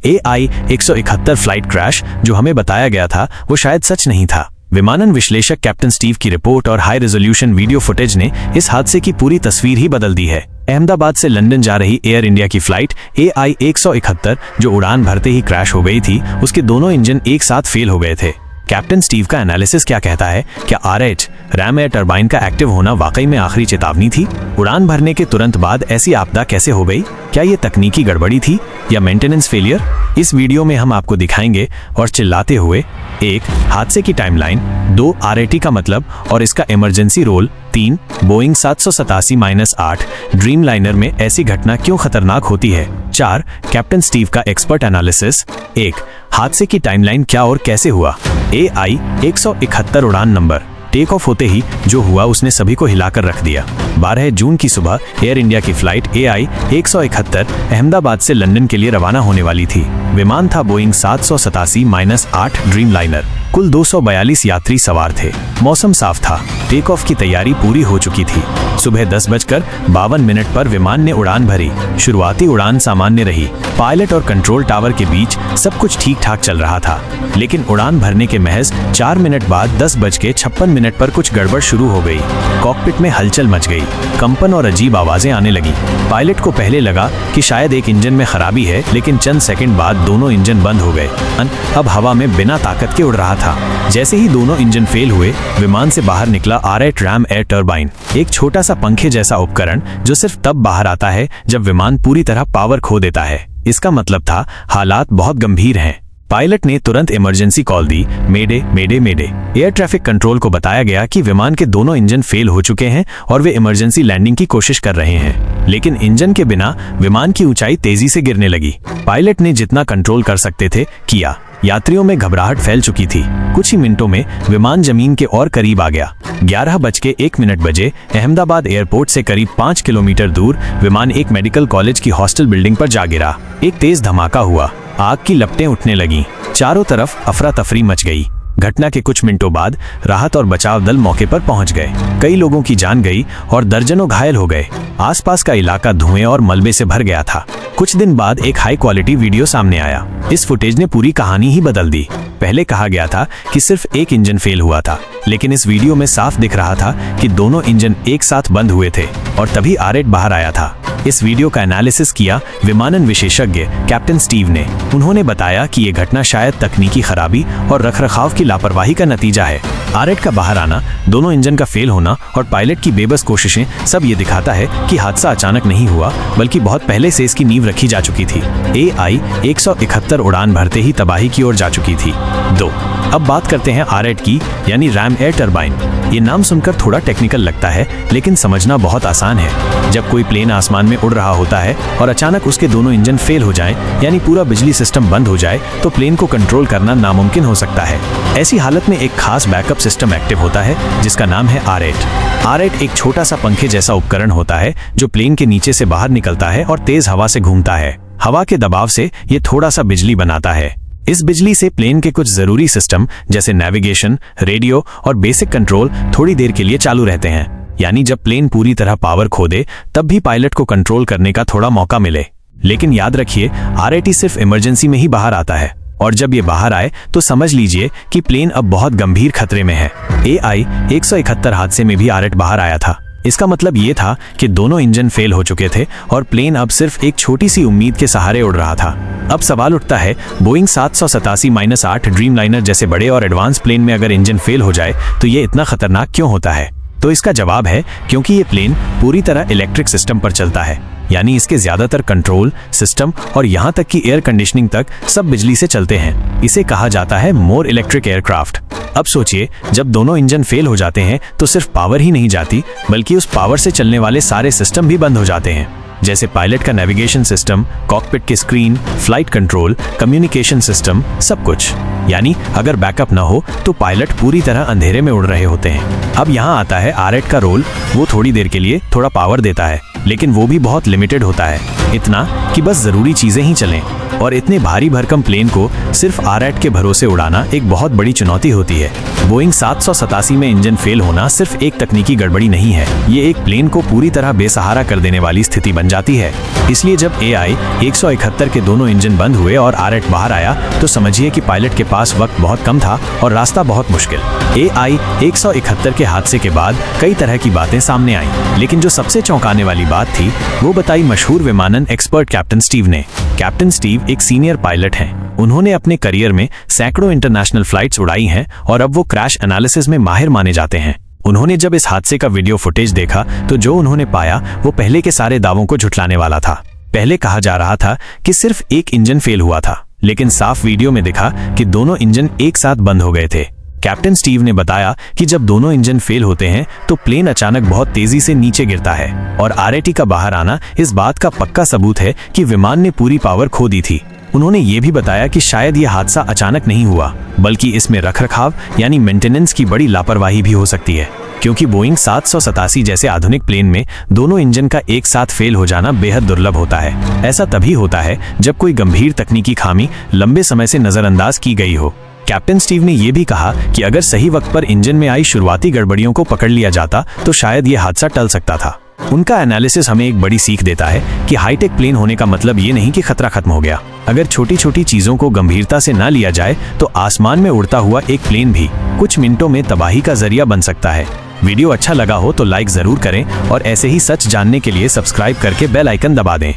AI-171 flight crash जो हमें बताया गया था वो शायद सच नहीं था। विमानन विश्लेषक कैप्टन स्टीव की रिपोर्ट और हाई रेजोल्यूशन वीडियो फुटेज ने इस हादसे की पूरी तस्वीर ही बदल दी है। अहमदाबाद से लंदन जा रही एयर इंडिया की फ्लाइट AI-171 जो उड़ान भरते ही क्रैश हो गई थी, उसके दोनों इंजन एक साथ फेल हो गए थे। कैप्टन स्टीव का एनालिसिस क्या कहता है? क्या R8 रैम एयर टरबाइन का एक्टिव होना वाकई में आखिरी चेतावनी थी? उड़ान भरने के तुरंत बाद ऐसी आपदा कैसे हो गई? क्या ये तकनीकी गड़बड़ी थी या मेंटेनेंस फेलियर? इस वीडियो में हम आपको दिखाएंगे और चिल्लाते हुए 1. हादसे की टाइमलाइन, 2. R80 का मतलब और इसका इमरजेंसी रोल, 3. बोइंग 787-8 ड्रीमलाइनर में ऐसी घटना क्यों खतरनाक होती है, 4. कैप्टन स्टीव का एक्सपर्ट एनालिसिस। 1. हादसे की टाइमलाइन क्या और कैसे हुआ? AI-171 उड़ान नंबर टेक ऑफ होते ही जो हुआ उसने सभी को हिलाकर रख दिया। 12 जून की सुबह एयर इंडिया की फ्लाइट AI-171 अहमदाबाद से लंदन के लिए रवाना होने वाली थी। विमान था बोइंग 787-8 ड्रीमलाइनर। कुल 242 यात्री सवार थे। मौसम साफ था। टेक ऑफ की तैयारी पूरी हो चुकी थी। सुबह 10:52 पर विमान ने उड़ान भरी। शुरुआती उड़ान सामान्य रही। पायलट और कंट्रोल टावर के बीच सब कुछ ठीक ठाक चल रहा था, लेकिन उड़ान भरने के महज 4 मिनट बाद 10:56 पर कुछ गड़बड़ शुरू हो गई। कॉकपिट में हलचल मच गई। कंपन और अजीब आवाजें आने लगी। पायलट को पहले लगा कि शायद एक इंजन में खराबी है, लेकिन चंद सेकंड बाद दोनों इंजन बंद हो गए। अब हवा में बिना ताकत के उड़ रहा था। जैसे ही दोनों इंजन फेल हुए, विमान से बाहर निकला R8 रैम एयर टरबाइन, एक छोटा सा पंखे जैसा उपकरण जो सिर्फ तब बाहर आता है जब विमान पूरी तरह पावर खो देता है। इसका मतलब था हालात बहुत गंभीर हैं। पायलट ने तुरंत इमरजेंसी कॉल दी, मेडे मेडे मेडे। एयर ट्रैफिक कंट्रोल को बताया गया कि विमान के दोनों इंजन फेल हो चुके हैं और वे इमरजेंसी लैंडिंग की कोशिश कर रहे हैं, लेकिन इंजन के बिना विमान की ऊंचाई तेजी से गिरने लगी। पायलट ने जितना कंट्रोल कर सकते थे किया। यात्रियों में घबराहट फैल चुकी थी। कुछ ही मिनटों में विमान जमीन के और करीब आ गया। 11:01 बजे अहमदाबाद एयरपोर्ट से करीब 5 किलोमीटर दूर विमान एक मेडिकल कॉलेज की हॉस्टल बिल्डिंग पर जा गिरा। एक तेज धमाका हुआ। आग की लपटें उठने लगीं। चारों तरफ अफरा तफरी मच गई। घटना के कुछ मिनटों बाद राहत और बचाव दल मौके पर पहुंच गए। कई लोगों की जान गई और दर्जनों घायल हो गए। आसपास का इलाका धुएं और मलबे से भर गया था। कुछ दिन बाद एक हाई क्वालिटी वीडियो सामने आया। इस फुटेज ने पूरी कहानी ही बदल दी। पहले कहा गया था कि सिर्फ एक इंजन फेल हुआ था, लेकिन इस वीडियो में साफ दिख रहा था कि दोनों इंजन एक साथ बंद हुए थे और तभी R8 बाहर आया था। इस वीडियो का एनालिसिस किया विमानन विशेषज्ञ कैप्टन स्टीव ने। उन्होंने बताया कि ये घटना शायद तकनीकी खराबी और रखरखाव की लापरवाही का नतीजा है। R8 का बाहर आना, दोनों इंजन का फेल होना और पायलट की बेबस कोशिशें, सब ये दिखाता है कि हादसा अचानक नहीं हुआ, बल्कि बहुत पहले से इसकी नींव रखी जा चुकी थी। AI-171 उड़ान भरते ही तबाही की ओर जा चुकी थी। 2. अब बात करते हैं R8 की, यानी रैम एयर टरबाइन। ये नाम सुनकर थोड़ा टेक्निकल लगता है, लेकिन समझना बहुत आसान है। जब कोई प्लेन आसमान में उड़ रहा होता है और अचानक उसके दोनों इंजन फेल हो जाएं, यानी पूरा बिजली सिस्टम बंद हो जाए, तो प्लेन को कंट्रोल करना नामुमकिन हो सकता है। ऐसी हालत में एक खास बैकअप सिस्टम एक्टिव होता है जिसका नाम है R8। R8 एक छोटा सा पंखे जैसा उपकरण होता है जो प्लेन के नीचे से बाहर निकलता है और तेज हवा से घूमता है। हवा के दबाव से ये थोड़ा सा बिजली बनाता है। इस बिजली से प्लेन के कुछ जरूरी सिस्टम जैसे नेविगेशन, रेडियो और बेसिक कंट्रोल थोड़ी देर के लिए चालू रहते हैं। यानी जब प्लेन पूरी तरह पावर खो दे, तब भी पायलट को कंट्रोल करने का थोड़ा मौका मिले। लेकिन याद रखिए, R80 सिर्फ इमरजेंसी में ही बाहर आता है, और जब ये बाहर आए तो समझ लीजिए कि प्लेन अब बहुत गंभीर खतरे में है। AI-171 हादसे में भी R8 बाहर आया था। इसका मतलब ये था कि दोनों इंजन फेल हो चुके थे और प्लेन अब सिर्फ एक छोटी सी उम्मीद के सहारे उड़ रहा था। अब सवाल उठता है, बोइंग 787-8 ड्रीमलाइनर जैसे बड़े और एडवांस प्लेन में अगर इंजन फेल हो जाए तो ये इतना खतरनाक क्यों होता है? तो इसका जवाब है क्योंकि ये प्लेन पूरी तरह इलेक्ट्रिक सिस्टम पर चलता है, यानी इसके ज्यादातर कंट्रोल सिस्टम और यहाँ तक कि एयर कंडीशनिंग तक सब बिजली से चलते हैं। इसे कहा जाता है मोर इलेक्ट्रिक एयरक्राफ्ट। अब सोचिए, जब दोनों इंजन फेल हो जाते हैं तो सिर्फ पावर ही नहीं जाती, बल्कि उस पावर से चलने वाले सारे सिस्टम भी बंद हो जाते हैं, जैसे पायलट का नेविगेशन सिस्टम, कॉकपिट की screen, flight control, communication system, सब कुछ। यानी अगर बैकअप न हो तो पायलट पूरी तरह अंधेरे में उड़ रहे होते हैं। अब यहाँ आता है आरएट का रोल। वो थोड़ी देर के लिए थोड़ा पावर देता है, लेकिन वो भी बहुत लिमिटेड होता है, इतना कि बस जरूरी चीजें ही चलें। और इतने भारी भरकम प्लेन को सिर्फ आरएट के भरोसे उड़ाना एक बहुत बड़ी चुनौती होती है। बोइंग 787 में इंजन फेल होना सिर्फ एक तकनीकी गड़बड़ी नहीं है, ये एक प्लेन को पूरी तरह बेसहारा कर देने वाली स्थिति बन जाती है। इसलिए जब AI 171 के दोनों इंजन बंद हुए और आरएट बाहर आया तो समझिए कि पायलट के पास वक्त बहुत कम था और रास्ता बहुत मुश्किल। AI 171 के हादसे के बाद कई तरह की बातें सामने आईं, लेकिन जो सबसे चौंकाने वाली बात थी वो बताई मशहूर विमानन एक्सपर्ट कैप्टन स्टीव ने। कैप्टन स्टीव एक सीनियर पायलट हैं। उन्होंने अपने करियर में सैकड़ों इंटरनेशनल फ्लाइट्स उड़ाई हैं और अब वो क्रैश एनालिसिस में माहिर माने जाते हैं। उन्होंने जब इस हादसे का वीडियो फुटेज देखा तो जो उन्होंने पाया वो पहले के सारे दावों को झुठलाने वाला था। पहले कहा जा रहा था कि सिर्फ एक इंजन फेल हुआ था, लेकिन साफ वीडियो में दिखा कि दोनों इंजन एक साथ बंद हो गए थे। कैप्टन स्टीव ने बताया कि जब दोनों इंजन फेल होते हैं तो प्लेन अचानक बहुत तेजी से नीचे गिरता है और आरएटी का बाहर आना इस बात का पक्का सबूत है कि विमान ने पूरी पावर खो दी थी। उन्होंने ये भी बताया कि शायद ये हादसा अचानक नहीं हुआ, बल्कि इसमें रखरखाव यानी मेंटेनेंस की बड़ी लापरवाही भी हो सकती है, क्योंकि बोइंग 787 जैसे आधुनिक प्लेन में दोनों इंजन का एक साथ फेल हो जाना बेहद दुर्लभ होता है। ऐसा तभी होता है जब कोई गंभीर तकनीकी खामी लंबे समय से नजरअंदाज की गई हो। कैप्टन स्टीव ने यह भी कहा कि अगर सही वक्त पर इंजन में आई शुरुआती गड़बड़ियों को पकड़ लिया जाता तो शायद ये हादसा टल सकता था। उनका एनालिसिस हमें एक बड़ी सीख देता है कि हाईटेक प्लेन होने का मतलब ये नहीं कि खतरा खत्म हो गया। अगर छोटी छोटी चीजों को गंभीरता से ना लिया जाए तो आसमान में उड़ता हुआ एक प्लेन भी कुछ मिनटों में तबाही का जरिया बन सकता है। वीडियो अच्छा लगा हो तो लाइक जरूर करें और ऐसे ही सच जानने के लिए सब्सक्राइब करके बेल आइकन दबा दें।